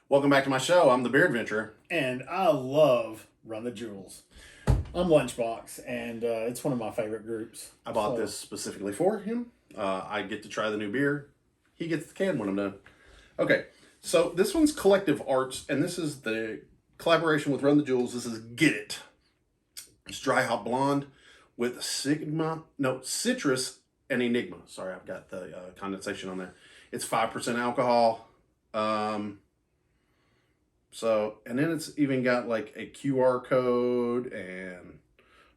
Welcome back to my show. I'm the Beer Adventurer. And I love Run the Jewels. I'm Lunchbox, and it's one of my favorite groups. I bought this specifically for him. I get to try the new beer. He gets the can when I'm done. Okay, so this one's Collective Arts, and this is the collaboration with Run the Jewels. This is Get It. It's dry hop blonde with citrus and Enigma. Sorry, I've got the condensation on there. It's 5% alcohol. And then it's even got like a QR code and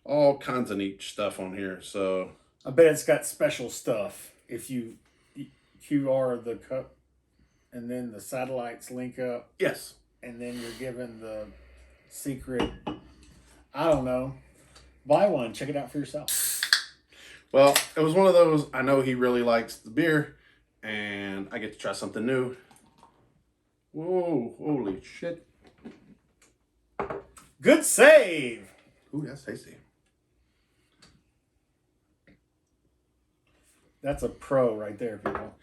all kinds of neat stuff on here. So I bet it's got special stuff. If you QR the cup and then the satellites link up. Yes. And then you're given the secret, I don't know, buy one, check it out for yourself. Well, it was one of those, I know he really likes the beer and I get to try something new. Whoa, holy shit. Good save. Ooh, that's tasty. That's a pro right there, people.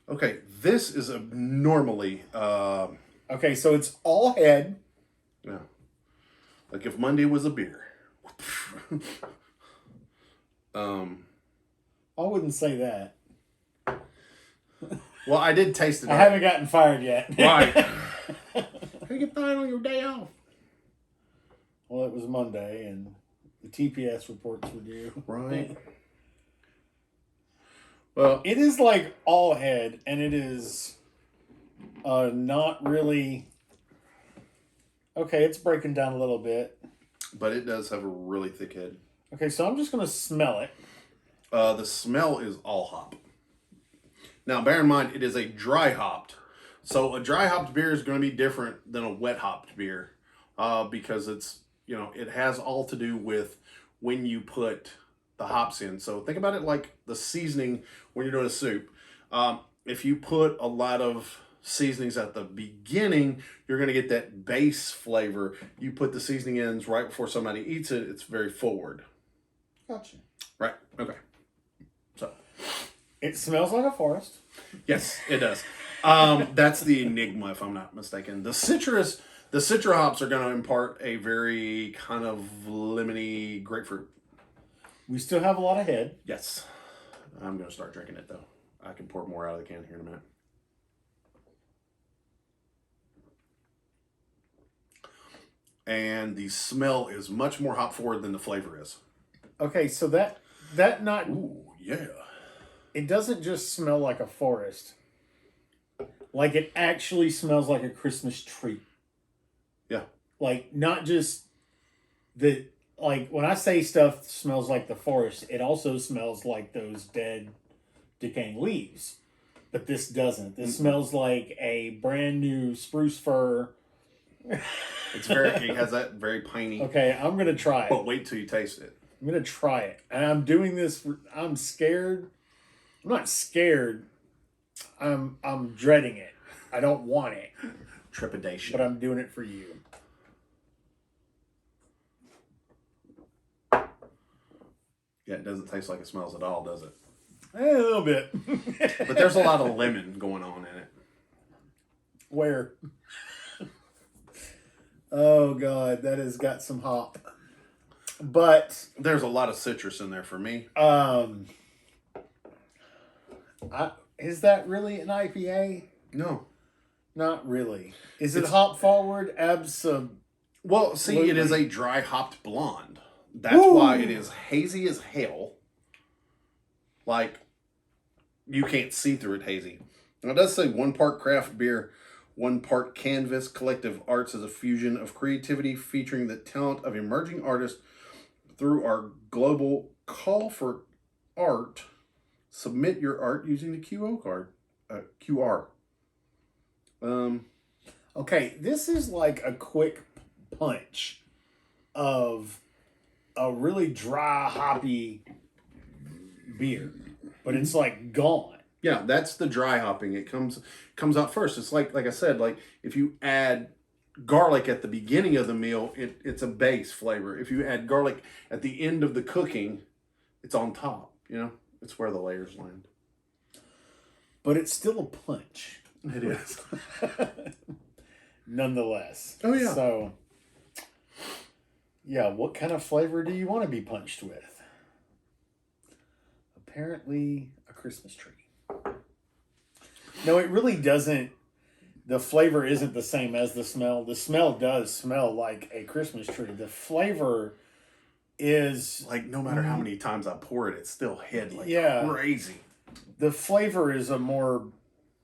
Okay, this is normally... okay, so it's all head. Yeah. Like if Monday was a beer. I wouldn't say that. Well, I did taste it. I haven't gotten fired yet. Right. How you get fired on your day off? Well, it was Monday, and the TPS reports were due. Right. Well, it is like all head, and it is not really... Okay, it's breaking down a little bit. But it does have a really thick head. Okay, so I'm just going to smell it. The smell is all hop. Now, bear in mind, it is a dry hopped. So a dry hopped beer is going to be different than a wet hopped beer because it's, it has all to do with when you put the hops in. So think about it like the seasoning when you're doing a soup. If you put a lot of seasonings at the beginning, you're going to get that base flavor. You put the seasoning in right before somebody eats it, it's very forward. Gotcha. Right. Okay. So it smells like a forest. Yes, it does. That's the Enigma, if I'm not mistaken. The citra hops are going to impart a very kind of lemony grapefruit. We still have a lot of head. Yes. I'm going to start drinking it, though. I can pour more out of the can here in a minute. And the smell is much more hop forward than the flavor is. Okay, so that not... Ooh, yeah. It doesn't just smell like a forest. Like, it actually smells like a Christmas tree. Yeah. Like, not just the... Like, when I say stuff smells like the forest, it also smells like those dead, decaying leaves. But this doesn't. This smells like a brand new spruce fir. It has that very piney. Okay, I'm going to try it. But wait till you taste it. I'm going to try it. And I'm doing this... I'm scared... I'm not scared. I'm dreading it. I don't want it. Trepidation. But I'm doing it for you. Yeah, it doesn't taste like it smells at all, does it? A little bit. But there's a lot of lemon going on in it. Where? Oh, God. That has got some hop. But... There's a lot of citrus in there for me. Is that really an IPA? No. Not really. Is it hop forward? Absolutely. Well, see, it is a dry hopped blonde. That's why it is hazy as hell. Like, you can't see through it hazy. Now, it does say 1 part craft beer, 1 part canvas. Collective Arts is a fusion of creativity featuring the talent of emerging artists through our global call for art. Submit your art using the QR. Okay, this is like a quick punch of a really dry, hoppy beer, but it's like gone. Yeah, that's the dry hopping. It comes out first. It's like I said, like if you add garlic at the beginning of the meal, it's a base flavor. If you add garlic at the end of the cooking, it's on top. It's where the layers land. But it's still a punch. It is. nonetheless. Oh, yeah. So, yeah, what kind of flavor do you want to be punched with? Apparently, a Christmas tree. No, it really doesn't. The flavor isn't the same as the smell. The smell does smell like a Christmas tree. The flavor is Like, no matter how many times I pour it, it's still hit like Yeah. crazy. the flavor is a more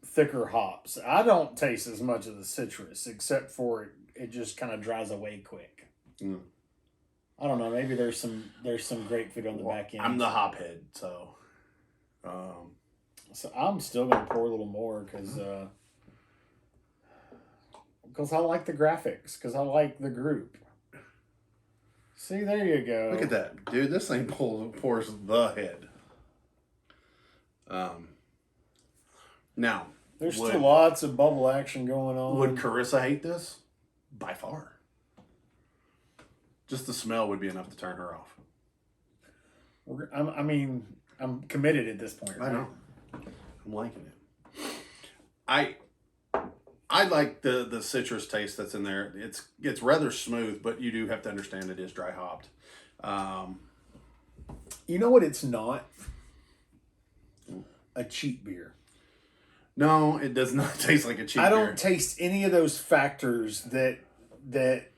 thicker hops. I don't taste as much of the citrus, except for it just kind of dries away quick. Mm. I don't know. Maybe there's some grapefruit on the back end. I'm the hop head, so. So I'm still gonna pour a little more because I like the graphics, because I like the group. See, there you go. Look at that, dude! This thing pours the head. Now There's still lots of bubble action going on. would Carissa hate this? By far. Just the smell would be enough to turn her off. I'm committed at this point. Right? I know. I'm liking it. I like the citrus taste that's in there. It's rather smooth, but you do have to understand it is dry hopped. You know what? It's not a cheap beer. No, it does not taste like a cheap beer. I don't taste any of those factors that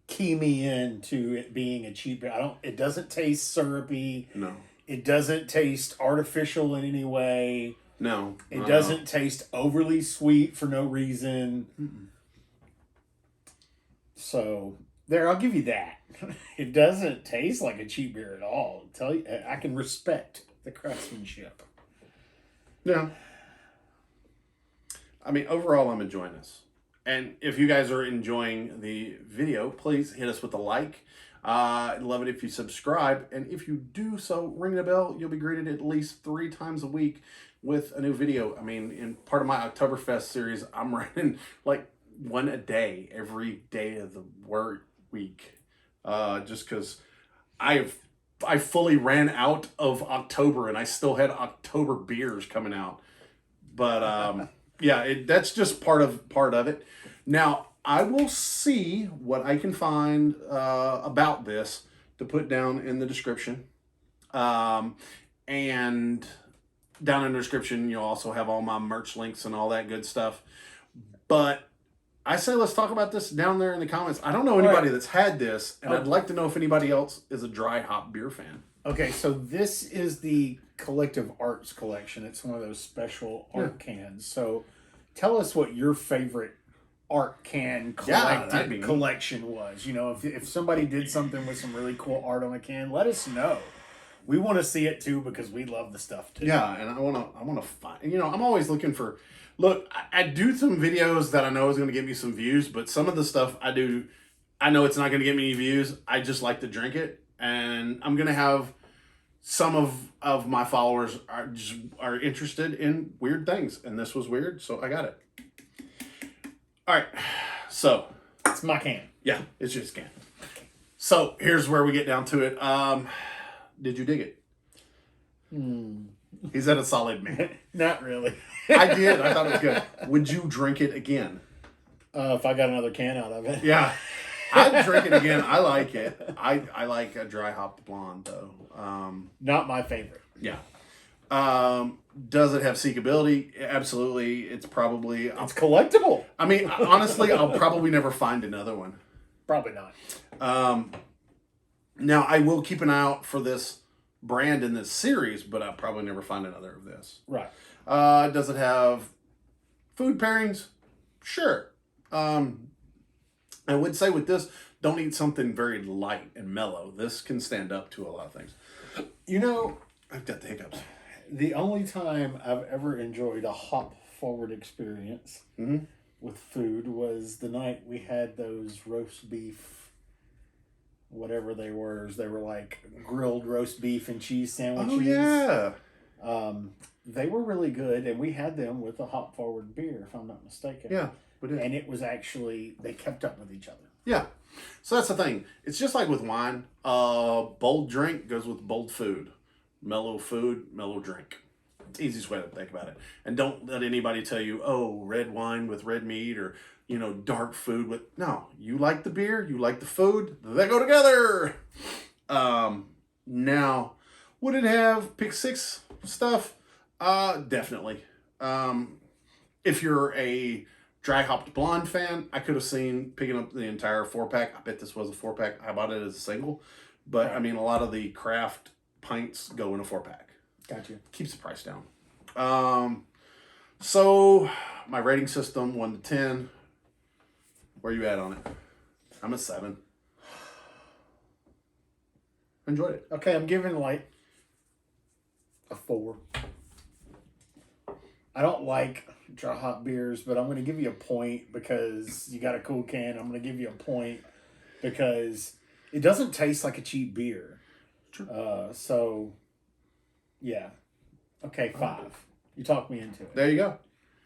key me into it being a cheap beer. It doesn't taste syrupy. No. It doesn't taste artificial in any way. No. It doesn't taste overly sweet for no reason. Mm-mm. So there, I'll give you that. It doesn't taste like a cheap beer at all. Tell you, I can respect the craftsmanship. Yeah. I mean, overall, I'm enjoying this. And if you guys are enjoying the video, please hit us with a like. I'd love it if you subscribe. And if you do so, ring the bell. You'll be greeted at least 3 times a week with a new video. I mean, in part of my Oktoberfest series, I'm running like one a day, every day of the work week. Just because I fully ran out of October and I still had October beers coming out. But yeah, that's just part of it. Now, I will see what I can find about this to put down in the description. And down in the description, you'll also have all my merch links and all that good stuff. But I say let's talk about this down there in the comments. I don't know anybody that's had this, and I'd like to know if anybody else is a dry hop beer fan. Okay, so this is the Collective Arts collection. It's one of those special art cans. So tell us what your favorite art can collection was. You know, if somebody did something with some really cool art on a can, let us know. We want to see it too, because we love the stuff too. Yeah, and I want to find. You know, I'm always looking for. Look, I do some videos that I know is going to get me some views, but some of the stuff I do, I know it's not going to get me any views. I just like to drink it, and I'm going to have some of my followers are interested in weird things, and this was weird, so I got it. All right, so it's my can. Yeah, it's just can. So here's where we get down to it. Did you dig it? He's at a solid man. Not really. I did. I thought it was good. Would you drink it again? If I got another can out of it. Yeah. I'd drink it again. I like it. I like a dry hopped blonde, though. Not my favorite. Yeah. Does it have seekability? Absolutely. It's probably... It's collectible. I mean, honestly, I'll probably never find another one. Probably not. Now, I will keep an eye out for this brand in this series, but I'll probably never find another of this. Right. Does it have food pairings? Sure. I would say with this, don't eat something very light and mellow. This can stand up to a lot of things. You know, I've got the hiccups. The only time I've ever enjoyed a hop-forward experience with food was the night we had those roast beef, whatever they were. They were like grilled roast beef and cheese sandwiches. Oh, yeah. They were really good, and we had them with a hop-forward beer, if I'm not mistaken. Yeah, we did. And it was actually, they kept up with each other. Yeah. So that's the thing. It's just like with wine. Bold drink goes with bold food. Mellow food, mellow drink. It's the easiest way to think about it. And don't let anybody tell you, oh, red wine with red meat or dark food with. No, you like the beer, you like the food, they go together. Now, would it have Pick 6 stuff? Definitely. If you're a dry hopped blonde fan, I could have seen picking up the entire 4-pack. I bet this was a 4-pack. I bought it as a single. But, I mean, a lot of the craft pints go in a 4-pack. Gotcha. Keeps the price down. So, my rating system, 1 to 10. Where you at on it? I'm a 7. Enjoyed it. Okay, I'm giving like a 4. I don't like dry hop beers, but I'm going to give you a point because you got a cool can. I'm going to give you a point because it doesn't taste like a cheap beer. True. So, yeah. Okay, 5. You talked me into it. There you go.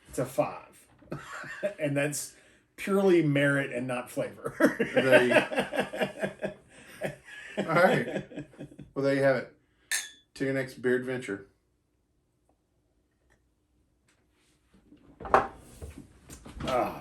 It's a 5. And that's purely merit and not flavor. There you go. All right. Well, there you have it. To your next beer adventure. Ah.